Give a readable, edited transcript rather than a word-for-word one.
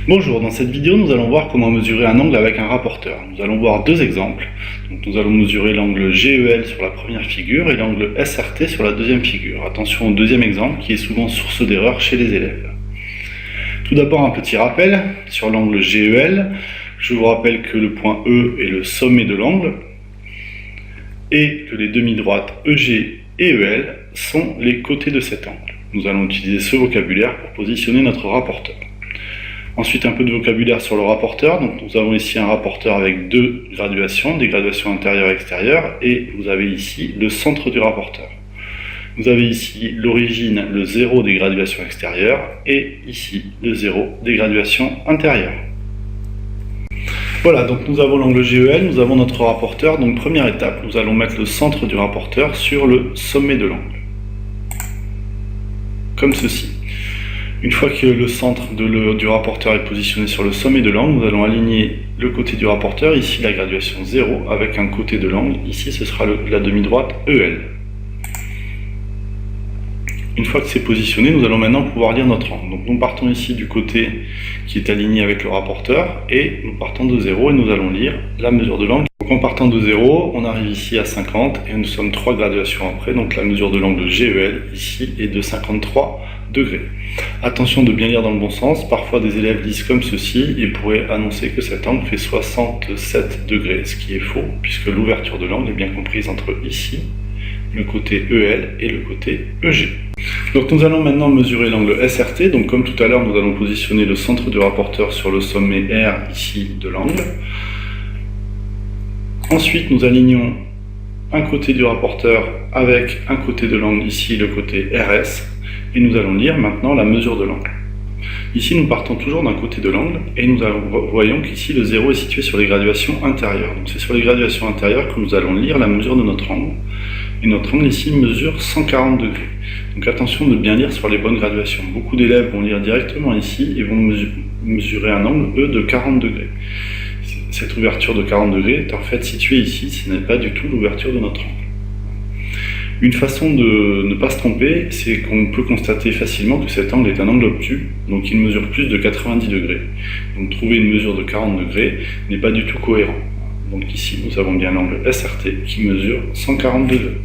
Bonjour, dans cette vidéo nous allons voir comment mesurer un angle avec un rapporteur. Nous allons voir deux exemples. Donc, nous allons mesurer l'angle GEL sur la première figure et l'angle SRT sur la deuxième figure. Attention au deuxième exemple qui est souvent source d'erreur chez les élèves. Tout d'abord un petit rappel sur l'angle GEL. Je vous rappelle que le point E est le sommet de l'angle et que les demi-droites EG et EL sont les côtés de cet angle. Nous allons utiliser ce vocabulaire pour positionner notre rapporteur. Ensuite, un peu de vocabulaire sur le rapporteur. Donc, nous avons ici un rapporteur avec deux graduations, des graduations intérieures et extérieures, et vous avez ici le centre du rapporteur. Vous avez ici l'origine, le 0 des graduations extérieures, et ici le 0 des graduations intérieures. Voilà, donc nous avons l'angle GEL, nous avons notre rapporteur. Donc, première étape, nous allons mettre le centre du rapporteur sur le sommet de l'angle. Comme ceci. Une fois que le centre du rapporteur est positionné sur le sommet de l'angle, nous allons aligner le côté du rapporteur, ici la graduation 0, avec un côté de l'angle, ici ce sera la demi-droite EL. Une fois que c'est positionné, nous allons maintenant pouvoir lire notre angle. Donc nous partons ici du côté qui est aligné avec le rapporteur, et nous partons de 0 et nous allons lire la mesure de l'angle. Donc en partant de 0, on arrive ici à 50, et nous sommes 3 graduations après, donc la mesure de l'angle GEL ici est de 53 degrés. Attention de bien lire dans le bon sens, parfois des élèves lisent comme ceci et pourraient annoncer que cet angle fait 67 degrés, ce qui est faux, puisque l'ouverture de l'angle est bien comprise entre ici, le côté EL et le côté EG. Donc nous allons maintenant mesurer l'angle SRT, donc comme tout à l'heure nous allons positionner le centre du rapporteur sur le sommet R ici de l'angle. Ensuite nous alignons un côté du rapporteur avec un côté de l'angle ici, le côté RS, et nous allons lire maintenant la mesure de l'angle. Ici nous partons toujours d'un côté de l'angle et nous voyons qu'ici le 0 est situé sur les graduations intérieures. Donc c'est sur les graduations intérieures que nous allons lire la mesure de notre angle. Et notre angle ici mesure 140 degrés. Donc attention de bien lire sur les bonnes graduations. Beaucoup d'élèves vont lire directement ici et vont mesurer un angle, eux, de 40 degrés. Cette ouverture de 40 degrés est en fait située ici, ce n'est pas du tout l'ouverture de notre angle. Une façon de ne pas se tromper, c'est qu'on peut constater facilement que cet angle est un angle obtus, donc il mesure plus de 90 degrés. Donc trouver une mesure de 40 degrés n'est pas du tout cohérent. Donc ici, nous avons bien l'angle SRT qui mesure 140 degrés.